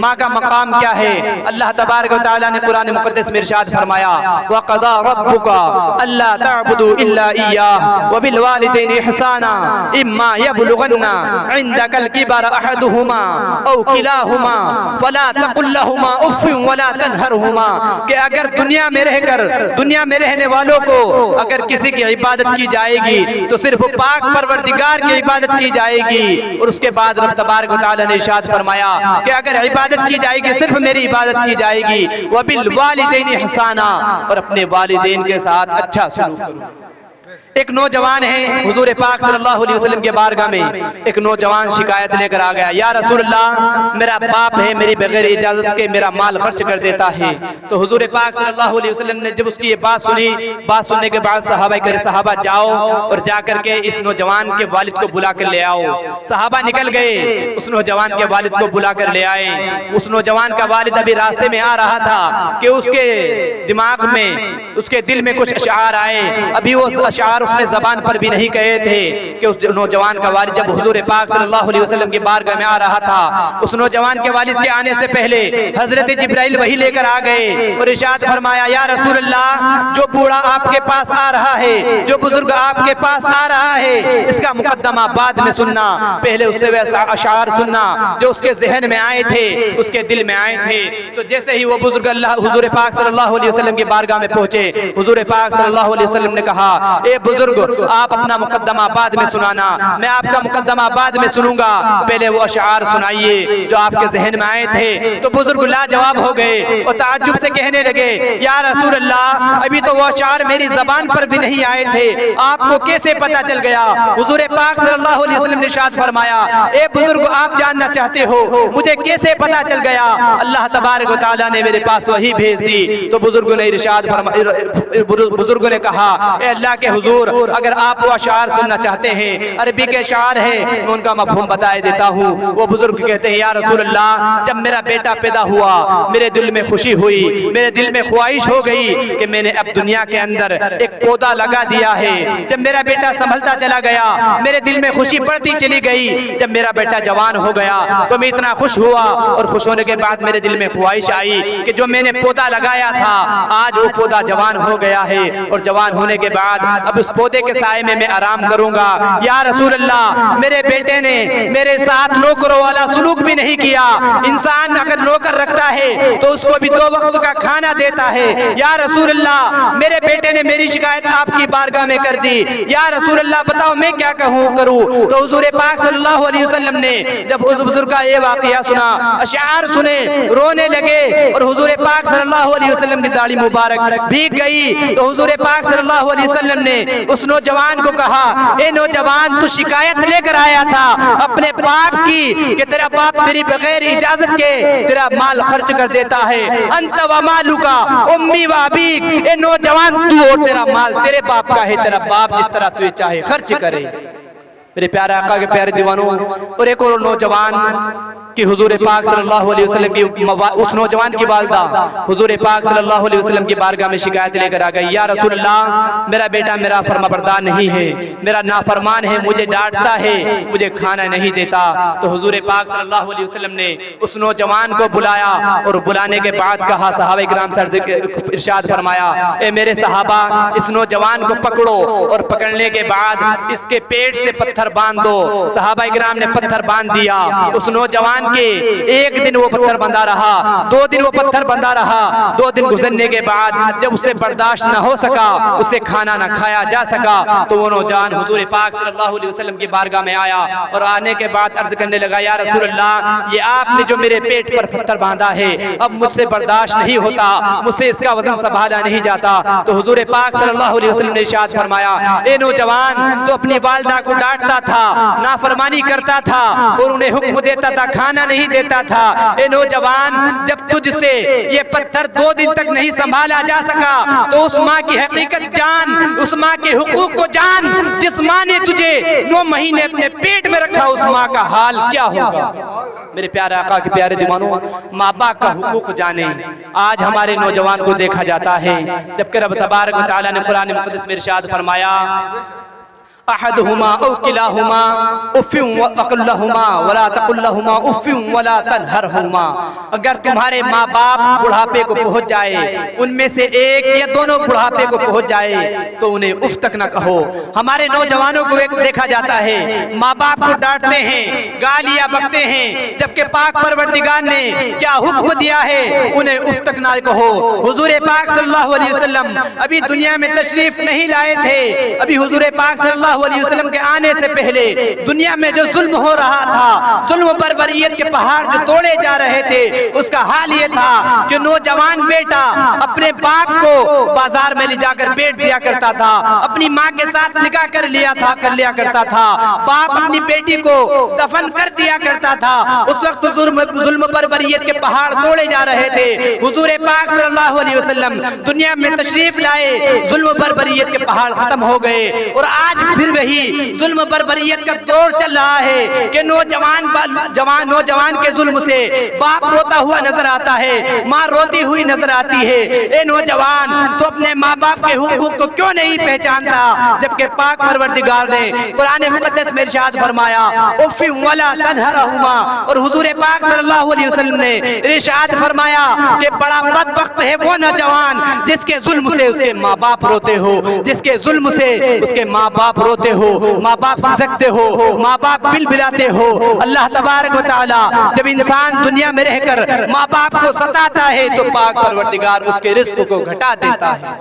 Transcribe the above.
ماں کا مقام کیا ہے؟ اللہ تبارک و تعالیٰ نے قرآن مقدس میں ارشاد فرمایا وَقَضَى رَبُّكَ أَلَّا تَعْبُدُوا إِلَّا إِيَّاهُ وَبِالْوَالِدَيْنِ إِحْسَانًا إِمَّا يَبْلُغَنَّ عِندَكَ الْكِبَرَ أَحَدُهُمَا أَوْ كِلَاهُمَا فَلَا تَقُل لَّهُمَا أُفٍّ وَلَا تَنْهَرْهُمَا کہ اگر دنیا میں رہ کر دنیا میں رہنے والوں کو اگر کسی کی عبادت کی جائے گی تو صرف پاک پروردگار کی عبادت کی جائے گی، اور اس کے بعد رب تبارک و تعالیٰ نے ارشاد فرمایا کہ اگر عبادت کی جائے گی صرف میری عبادت کی جائے گی وَبِالْوَالِدَيْنِ إِحْسَانًا اور اپنے والدین کے ساتھ اچھا سلوک کرو۔ ایک نوجوان ہے حضور پاک صلی اللہ علیہ وسلم کے بارگاہ میں ایک نوجوان شکایت لے کر آ گیا، یا رسول اللہ میرا باپ ہے میری بغیر اجازت کے میرا مال خرچ کر دیتا ہے۔ تو حضور پاک صلی اللہ علیہ وسلم نے جب اس کی یہ بات سنی، بات سننے کے بعد صحابہ جاؤ اور جا کر کے اس نوجوان کے والد کو بلا کر لے آؤ۔ صحابہ نکل گئے، اس نوجوان کے والد کو بلا کر لے آئے۔ اس نوجوان کا والد ابھی راستے میں آ رہا تھا کہ اس کے دماغ میں اس کے دل میں کچھ اشعار آئے، ابھی وہ اشعار اس نے زبان پر بھی نہیں کہے تھے کہ اس نوجوان کا والد جب حضور پاک صلی اللہ علیہ وسلم کی بارگاہ میں آ رہا تھا، اس نوجوان کے والد کے آنے سے پہلے حضرت جبرائیل وحی لے کر آ گئے اور ارشاد فرمایا یا رسول اللہ جو بوڑھا آپ کے پاس آ رہا ہے، جو بزرگ آپ کے پاس آ رہا ہے، اس کا مقدمہ بعد میں سننا، پہلے اس سے ویسا اشعار سننا جو اس کے ذہن میں آئے تھے، اس کے دل میں آئے تھے۔ تو جیسے ہی وہ بزرگ حضور پاک صلی اللہ علیہ وسلم کی بارگاہ میں پہنچے، حضور پاک صلی اللہ علیہ وسلم نے کہا اے بزرگ آپ اپنا مقدمہ بعد میں سنانا، میں آپ کا مقدمہ بعد میں سنوں گا، پہلے وہ اشعار سنائیے جو آپ کے ذہن میں آئے تھے۔ تو بزرگ لاجواب ہو گئے اور تعجب سے کہنے لگے یا رسول اللہ ابھی تو وہ اشعار میری زبان پر بھی نہیں آئے تھے، آپ کو کیسے پتا چل گیا؟ حضور پاک صلی اللہ علیہ وسلم نے ارشاد فرمایا اے بزرگ آپ جاننا چاہتے ہو مجھے کیسے پتا چل گیا؟ اللہ تبارک و تعالیٰ نے میرے پاس وحی بھیج دی۔ تو بزرگوں نے ارشاد فرمایا، بزرگوں نے کہا اے اللہ کے حضور اگر آپ وہ اشعار سننا چاہتے ہیں، عربی کے اشعار ہیں، میں ان کا مفہوم بتائے دیتا ہوں۔ وہ بزرگ کہتے ہیں یا رسول اللہ جب میرا بیٹا پیدا ہوا میرے دل میں خوشی ہوئی، میرے دل میں خواہش ہو گئی کہ میں نے اب دنیا کے اندر ایک پودا لگا دیا ہے۔ جب میرا بیٹا سنبھلتا چلا گیا میرے دل میں خوشی بڑھتی چلی گئی، جب میرا بیٹا جوان ہو گیا تو میں اتنا خوش ہوا، اور خوش ہونے کے بعد میرے دل میں خواہش آئی کہ جو میں نے پودا لگایا تھا آج وہ پودا جوان ہو گیا ہے، اور جوان ہونے کے بعد اب اس پودے کے سائے میں آرام کروں گا۔ یا رسول اللہ میرے بیٹے نے میرے ساتھ نوکروں والا سلوک بھی نہیں کیا، انسان اگر نوکر رکھتا ہے تو اس کو بھی 2 وقت کا کھانا دیتا ہے۔ یا رسول اللہ میرے بیٹے نے میری شکایت آپ کی بارگاہ میں کر دی، یا رسول اللہ بتاؤ میں کیا کروں؟ تو حضور پاک صلی اللہ علیہ وسلم نے جب اس بزرگ کا یہ واقعہ سنا، اشعار سنے، رونے لگے، اور حضور پاک صلی اللہ علیہ وسلم کی داڑھی مبارک بھیگ گئی۔ تو حضور پاک صلی اللہ علیہ وسلم نے اس نوجوان کو کہا اے نوجوان تو شکایت لے کر آیا تھا اپنے باپ کی کہ تیرا باپ تیری بغیر اجازت کے تیرا مال خرچ کر دیتا ہے، انت و مالکا امی و ابیک، اے نوجوان تو اور تیرا مال تیرے باپ کا ہے، تیرا باپ جس طرح تو چاہے خرچ کرے۔ میرے پیارے آقا کے پیارے دیوانوں، اور ایک اور نوجوان کہ حضور پاک صلی اللہ علیہ وسلم کی اس نوجوان کی والدہ حضور پاک صلی اللہ علیہ وسلم کی بارگاہ میں شکایت لے کر آ گئی یا رسول اللہ میرا بیٹا میرا فرما بردار نہیں ہے، میرا نافرمان ہے، مجھے ڈانٹتا ہے، مجھے کھانا نہیں دیتا۔ تو حضور پاک صلی اللہ علیہ وسلم نے اس نوجوان کو بلایا اور بلانے کے بعد کہا صحابہ کرام سے ارشاد فرمایا اے میرے صحابہ اس نوجوان کو پکڑو، اور پکڑنے کے بعد اس کے پیٹ سے پتھر باندھ دو۔ صحابہ کرام نے پتھر باندھ دیا، اس نوجوان کے 1 دن وہ پتھر بندھا رہا، 2 دن وہ پتھر بندھا رہا، 2 دن گزرنے کے بعد جب اسے برداشت نہ ہو سکا، اسے کھانا نہ کھایا جا سکا، تو وہ نوجوان حضور پاک صلی اللہ علیہ وسلم کی بارگاہ میں آیا اور آنے کے بعد عرض کرنے لگا یا رسول اللہ یہ آپ نے جو میرے پیٹ پر پتھر باندھا ہے اب مجھ سے برداشت نہیں ہوتا، مجھ سے اس کا وزن سنبھالا نہیں جاتا۔ تو حضور پاک صلی اللہ علیہ وسلم نے ارشاد فرمایا اے نوجوان تو اپنی والدہ کو ڈانٹتا تھا، نافرمانی کرتا تھا اور انہیں حکم دیتا تھا، کھانا نہیں دیتا تھا۔ اے نوجوان جب تجھ سے یہ پتھر 2 دن تک نہیں سنبھالا جا سکا تو اس ماں کی حقیقت جان، اس ماں کے حقوق کو جان، جس ماں نے تجھے 9 مہینے اپنے پیٹ میں رکھا اس ماں کا حال کیا ہوگا۔ میرے پیارے آقا کے پیارے دیوانوں ماں باپ کا حقوق جانیں۔ آج ہمارے نوجوان کو دیکھا جاتا ہے جبکہ رب تبارک و تعالیٰ نے قرآن مقدس میں ارشاد فرمایا احدہما او کلاہما اف وقل لہما ولا تقل لہما اف ولا تنہرہما، اگر تمہارے ماں باپ بڑھاپے کو پہنچ جائے، ان میں سے ایک یا دونوں بڑھاپے کو پہنچ جائے تو انہیں اف تک نہ کہو۔ ہمارے نوجوانوں کو ایک دیکھا جاتا ہے ماں باپ کو ڈانٹتے ہیں، گالیاں بکتے ہیں، جبکہ پاک پروردگار نے کیا حکم دیا ہے، انہیں اف تک نہ کہو۔ حضور پاک صلی اللہ علیہ وسلم ابھی دنیا میں تشریف نہیں لائے تھے، ابھی حضور پاک صلی اللہ علیہ وسلم کے آنے سے پہلے دنیا میں جو ظلم ہو رہا تھا، ظلم و بربریت کے پہاڑ جو توڑے جا رہے تھے، اس کا حال یہ تھا کہ نوجوان بیٹا اپنے باپ کو بازار میں لے جا کر بیچ دیا کرتا تھا، اپنی ماں کے ساتھ نکاح کر لیا کرتا تھا، باپ اپنی بیٹی کو دفن کر دیا کرتا تھا۔ اس وقت ظلم بربریت کے پہاڑ توڑے جا رہے تھے، حضور پاک صلی اللہ علیہ وسلم دنیا میں تشریف لائے، ظلم بربریت کے پہاڑ ختم ہو گئے، اور آج پھر وہی ظلم بربریت کا دور چل رہا ہے کہ نوجوان کے ظلم سے باپ روتا ہوا نظر آتا ہے، ماں روتی ہوئی نظر آتی ہے۔ اے نوجوان، تو اپنے ماں باپ کے حقوق کو کیوں نہیں پہچانتا، جبکہ پاک پروردگار نے قرآن مقدس میں ارشاد فرمایا اف ولا تنہرہما، اور حضور پاک صلی اللہ علیہ وسلم نے ارشاد فرمایا کہ بڑا بدبخت ہے وہ نوجوان جس کے ظلم سے اس کے ماں باپ روتے ہو، جس کے ظلم سے اس کے ماں باپ روتے ہو، ماں باپ سسکتے ہو، ماں باپ بل بلاتے ہو۔ اللہ تبارک و تعالی جب انسان دنیا میں رہ کر ماں باپ کو ستاتا ہے تو پاک پروردگار اس کے رزق کو گھٹا دیتا ہے۔